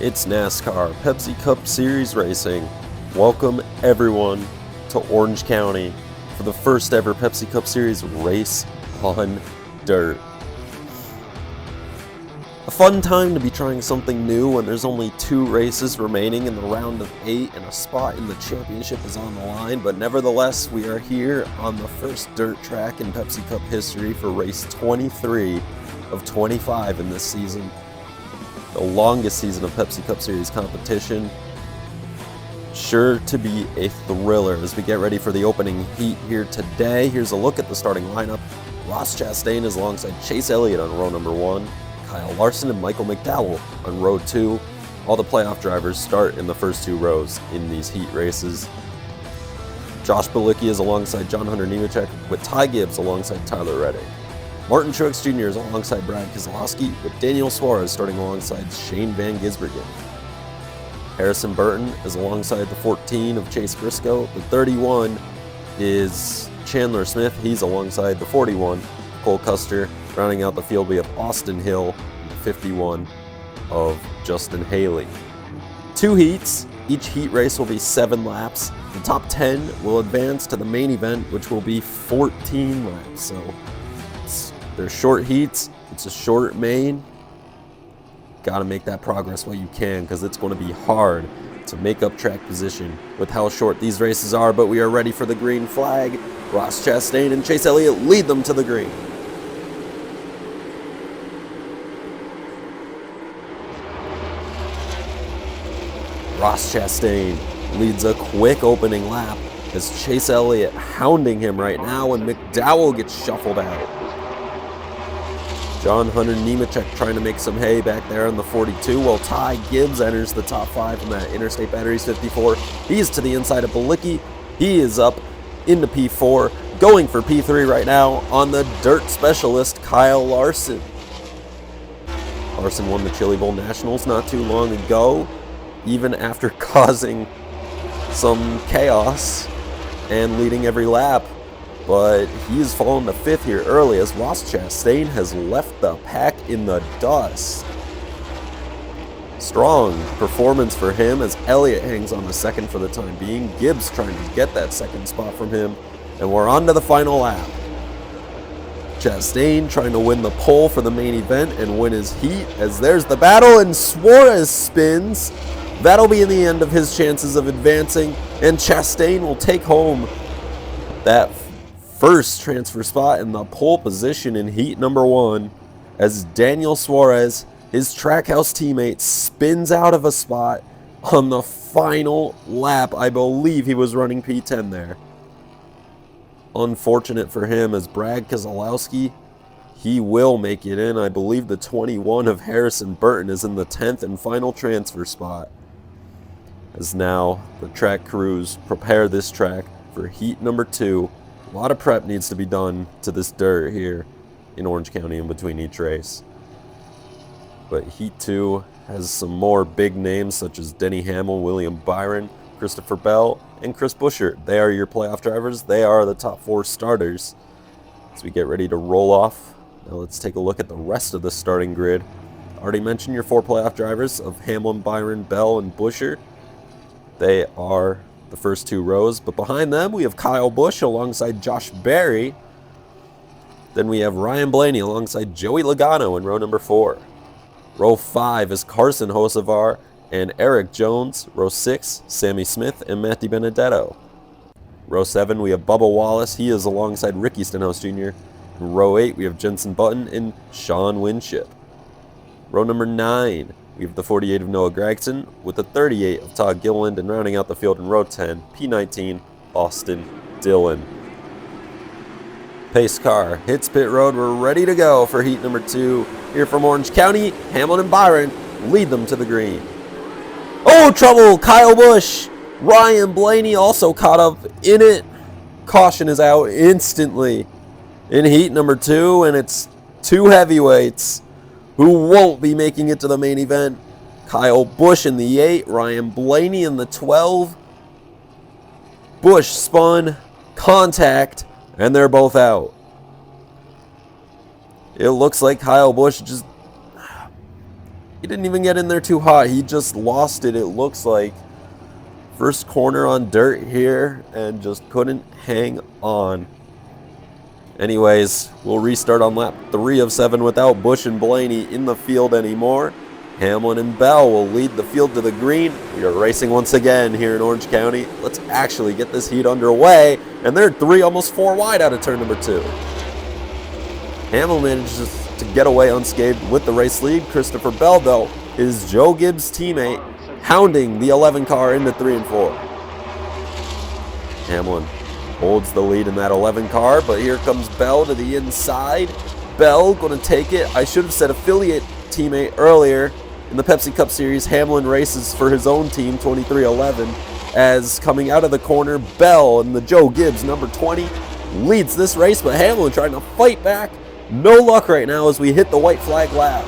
It's NASCAR Pepsi Cup Series racing. Welcome everyone to Orange County for the first ever Pepsi Cup Series race on dirt. A fun time to be trying something new when there's only 2 races remaining in the round of 8 and a spot in the championship is on the line, but nevertheless we are here on the first dirt track in Pepsi Cup history for race 23 of 25 in this season. The longest season of Pepsi Cup Series competition. Sure to be a thriller as we get ready for the opening heat here today. Here's a look at the starting lineup. Ross Chastain is alongside Chase Elliott on row number 1, Kyle Larson and Michael McDowell on row 2. All the playoff drivers start in the first 2 rows in these heat races. Josh Bilicki is alongside John Hunter Nemechek with Ty Gibbs alongside Tyler Reddick. Martin Truex Jr. is alongside Brad Keselowski, with Daniel Suarez starting alongside Shane Van Gisbergen. Harrison Burton is alongside the 14 of Chase Briscoe. The 31 is Chandler Smith. He's alongside the 41, Cole Custer. Rounding out the field, we have Austin Hill, and the 51 of Justin Haley. 2 heats. Each heat race will be 7 laps. The top 10 will advance to the main event, which will be 14 laps. So they're short heats, it's a short main. Gotta make that progress while you can, because it's going to be hard to make up track position with how short these races are, but we are ready for the green flag. Ross Chastain and Chase Elliott lead them to the green. Ross Chastain leads a quick opening lap as Chase Elliott hounding him right now, and McDowell gets shuffled out. John Hunter Nemechek trying to make some hay back there on the 42, while Ty Gibbs enters the top 5 from that Interstate Batteries 54. He's to the inside of Bilicki. He is up into P4, going for P3 right now on the dirt specialist, Kyle Larson. Larson won the Chili Bowl Nationals not too long ago, even after causing some chaos and leading every lap. But he's fallen to 5th here early as Ross Chastain has left the pack in the dust. Strong performance for him as Elliott hangs on the 2nd for the time being. Gibbs trying to get that 2nd spot from him. And we're on to the final lap. Chastain trying to win the pole for the main event and win his heat as there's the battle and Suarez spins. That'll be in the end of his chances of advancing, and Chastain will take home that first transfer spot in the pole position in heat number 1 as Daniel Suarez, his Trackhouse teammate, spins out of a spot on the final lap. I believe he was running P10 there. Unfortunate for him as Brad Keselowski, he will make it in. I believe the 21 of Harrison Burton is in the 10th and final transfer spot. As now the track crews prepare this track for heat number 2. A lot of prep needs to be done to this dirt here in Orange County in between each race. But Heat 2 has some more big names such as Denny Hamel, William Byron, Christopher Bell, and Chris Buescher. They are your playoff drivers. They are the top 4 starters. As we get ready to roll off, now let's take a look at the rest of the starting grid. Already mentioned your 4 playoff drivers of Hamlin, Byron, Bell, and Buescher. They are the first 2 rows, but behind them we have Kyle Busch alongside Josh Berry. Then we have Ryan Blaney alongside Joey Logano in row number 4. Row 5 is Carson Hocevar and Eric Jones. Row 6, Sammy Smith and Matt DiBenedetto. Row 7 we have Bubba Wallace. He is alongside Ricky Stenhouse Jr. In row 8 we have Jenson Button and Sean Winship. Row number 9 we have the 48 of Noah Gragson with the 38 of Todd Gilliland, and rounding out the field in row 10, P19, Austin Dillon. Pace car hits pit road. We're ready to go for heat number 2. Here from Orange County, Hamlin and Byron lead them to the green. Oh, trouble! Kyle Busch. Ryan Blaney also caught up in it. Caution is out instantly in heat number 2, and it's 2 heavyweights who won't be making it to the main event. Kyle Busch in the 8, Ryan Blaney in the 12. Busch spun, contact, and they're both out. It looks like Kyle Busch he didn't even get in there too hot. He just lost it looks like. First corner on dirt here and just couldn't hang on. Anyways, we'll restart on lap 3 of 7 without Busch and Blaney in the field anymore. Hamlin and Bell will lead the field to the green. We are racing once again here in Orange County. Let's actually get this heat underway. And they're 3, almost 4 wide out of turn number 2. Hamlin manages to get away unscathed with the race lead. Christopher Bell, though, is Joe Gibbs' teammate, hounding the 11 car into 3 and 4. Hamlin holds the lead in that 11 car, but here comes Bell to the inside. Bell going to take it. I should have said affiliate teammate earlier. In the Pepsi Cup Series, Hamlin races for his own team, 2311, as coming out of the corner, Bell and the Joe Gibbs, number 20, leads this race, but Hamlin trying to fight back. No luck right now as we hit the white flag lap.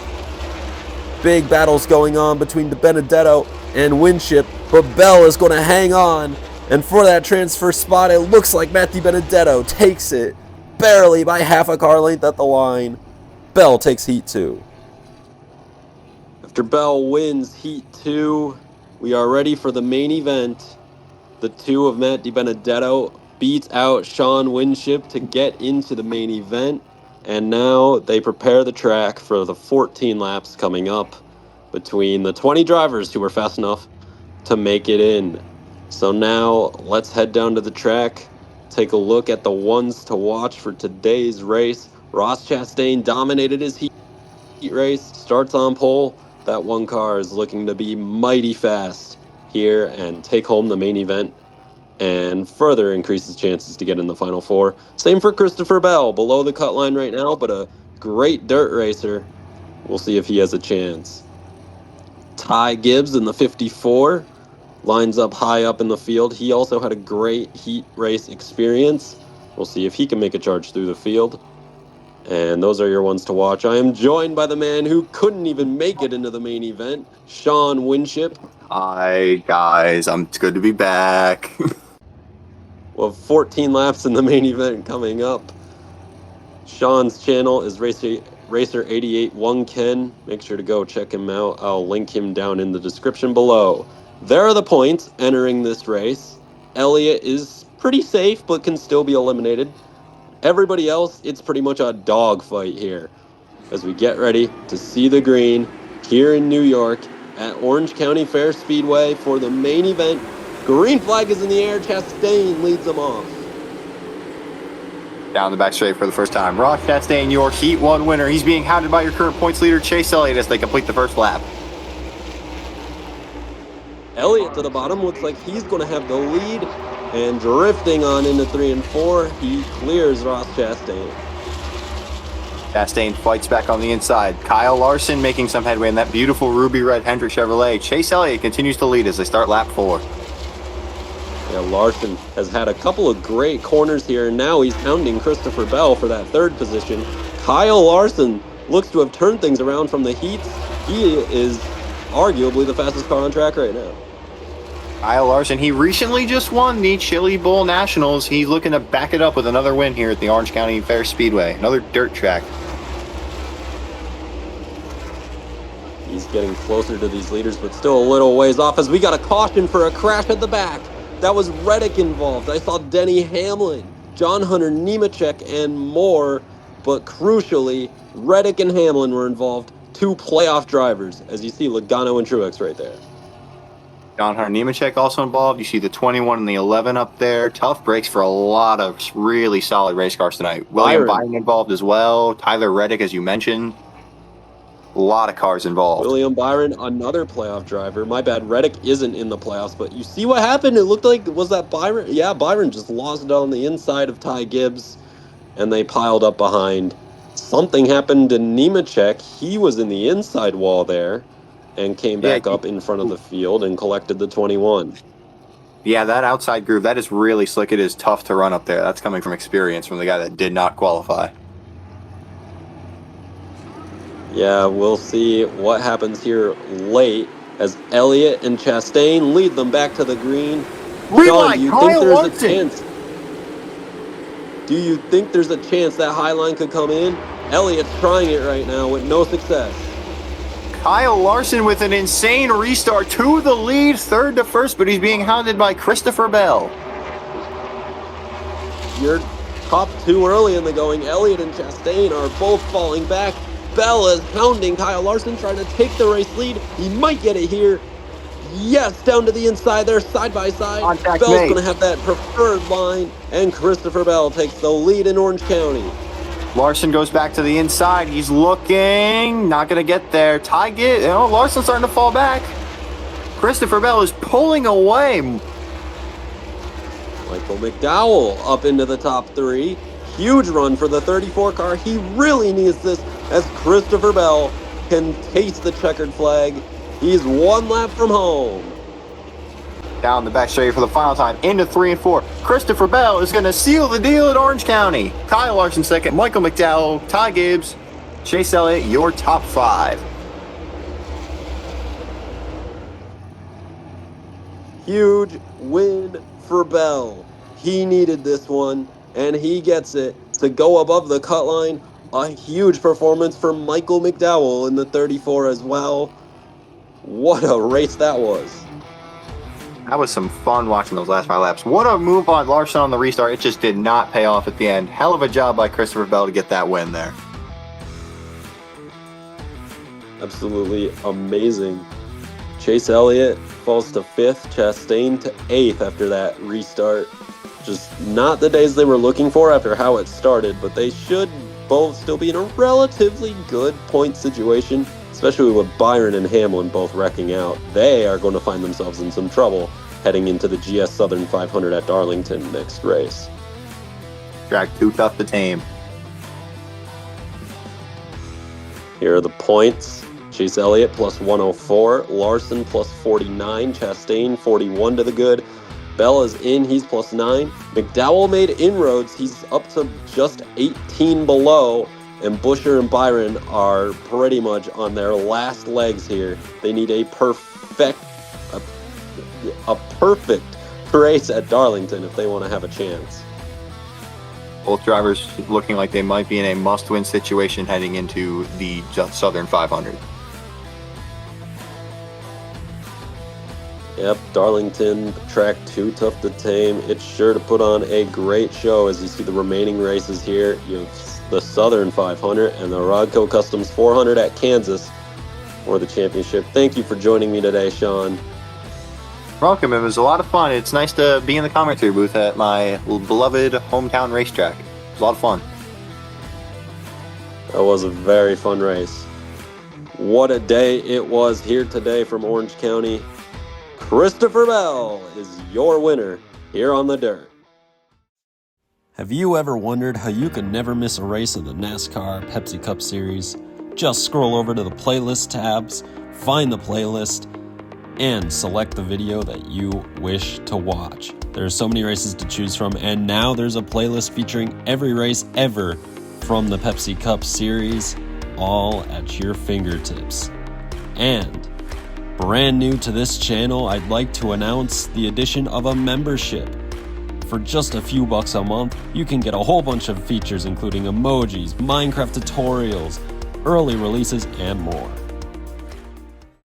Big battles going on between DiBenedetto and Winship, but Bell is going to hang on. And for that transfer spot, it looks like Matt DiBenedetto takes it barely by half a car length at the line. Bell takes heat 2. After Bell wins heat 2, we are ready for the main event. The 2 of Matt DiBenedetto beats out Sean Winship to get into the main event. And now they prepare the track for the 14 laps coming up between the 20 drivers who were fast enough to make it in. So now let's head down to the track, take a look at the ones to watch for today's race. Ross Chastain dominated his heat race, starts on pole. That 1 car is looking to be mighty fast here and take home the main event and further increases chances to get in the final 4. Same for Christopher Bell, below the cut line right now, but a great dirt racer. We'll see if he has a chance. Ty Gibbs in the 54 lines up high up in the field. He also had a great heat race experience. We'll see if he can make a charge through the field. And those are your ones to watch. I am joined by the man who couldn't even make it into the main event, Sean Winship. Hi, guys. It's good to be back. We'll have 14 laps in the main event coming up. Sean's channel is Racer881Ken. Make sure to go check him out. I'll link him down in the description below. There are the points entering this race. Elliott is pretty safe, but can still be eliminated. Everybody else, it's pretty much a dogfight here as we get ready to see the green here in New York at Orange County Fair Speedway for the main event. Green flag is in the air. Chastain leads them off. Down the back straight for the first time. Ross Chastain, your Heat 1 winner. He's being hounded by your current points leader, Chase Elliott, as they complete the first lap. Elliott to the bottom. Looks like he's going to have the lead. And drifting on into 3 and 4, he clears Ross Chastain. Chastain fights back on the inside. Kyle Larson making some headway in that beautiful ruby red Hendrick Chevrolet. Chase Elliott continues to lead as they start lap 4. Yeah, Larson has had a couple of great corners here, and now he's hounding Christopher Bell for that 3rd position. Kyle Larson looks to have turned things around from the heats. He is arguably the fastest car on track right now. Kyle Larson, he recently just won the Chili Bowl Nationals. He's looking to back it up with another win here at the Orange County Fair Speedway. Another dirt track. He's getting closer to these leaders, but still a little ways off as we got a caution for a crash at the back. That was Reddick involved. I saw Denny Hamlin, John Hunter Nemechek, and more. But crucially, Reddick and Hamlin were involved. 2 playoff drivers, as you see Logano and Truex right there. John Hunter Nemechek also involved. You see the 21 and the 11 up there. Tough breaks for a lot of really solid race cars tonight. William Byron involved as well. Tyler Reddick, as you mentioned. A lot of cars involved. William Byron, another playoff driver. My bad, Reddick isn't in the playoffs, but you see what happened? It looked like, was that Byron? Yeah, Byron just lost it on the inside of Ty Gibbs. and they piled up behind. Something happened to Nemechek. He was in the inside wall there and came back up in front of the field and collected the 21. Yeah, that outside groove, that is really slick. It is tough to run up there. That's coming from experience from the guy that did not qualify. Yeah, we'll see what happens here late as Elliott and Chastain lead them back to the green. Sean, do you think there's a chance? Do you think there's a chance that high line could come in? Elliott's trying it right now with no success. Kyle Larson with an insane restart to the lead, third to first, but he's being hounded by Christopher Bell. You're top two early in the going. Elliott and Chastain are both falling back. Bell is hounding Kyle Larson, trying to take the race lead. He might get it here. Yes, down to the inside there, side by side. Contact Bell's made. going to have that preferred line, and Christopher Bell takes the lead in Orange County. Larson goes back to the inside. He's looking, not going to get there. Larson's starting to fall back. Christopher Bell is pulling away. Michael McDowell up into the top three. Huge run for the 34 car. He really needs this as Christopher Bell can taste the checkered flag. He's one lap from home. Down the back straight for the final time, into 3 and 4. Christopher Bell is going to seal the deal at Orange County. Kyle Larson second, Michael McDowell, Ty Gibbs, Chase Elliott, your top 5. Huge win for Bell. He needed this one, and he gets it to go above the cut line. A huge performance for Michael McDowell in the 34 as well. What a race that was. That was some fun watching those last 5 laps. What a move by Larson on the restart. It just did not pay off at the end. Hell of a job by Christopher Bell to get that win there. Absolutely amazing. Chase Elliott falls to 5th, Chastain to 8th after that restart. Just not the days they were looking for after how it started, but they should both still be in a relatively good point situation, especially with Byron and Hamlin both wrecking out. They are going to find themselves in some trouble heading into the GS Southern 500 at Darlington next race. Track too tough to tame. Here are the points. Chase Elliott plus 104, Larson plus 49, Chastain 41 to the good. Bell is in, he's plus 9. McDowell made inroads, he's up to just 18 below. And Busher and Byron are pretty much on their last legs here. They need a perfect race at Darlington if they want to have a chance. Both drivers looking like they might be in a must-win situation heading into the Southern 500. Yep, Darlington, track too tough to tame. It's sure to put on a great show as you see the remaining races here. You have the Southern 500 and the Rodco Customs 400 at Kansas for the championship. Thank you for joining me today, Sean. Welcome. It was a lot of fun. It's nice to be in the commentary booth at my beloved hometown racetrack. It was a lot of fun. That was a very fun race. What a day it was here today from Orange County. Christopher Bell is your winner here on the dirt. Have you ever wondered how you could never miss a race in the NASCAR Pepsi Cup Series? Just scroll over to the playlist tabs, find the playlist, and select the video that you wish to watch. There are so many races to choose from, and now there's a playlist featuring every race ever from the Pepsi Cup Series, all at your fingertips. And brand new to this channel, I'd like to announce the addition of a membership. For just a few bucks a month, you can get a whole bunch of features including emojis, Minecraft tutorials, early releases, and more.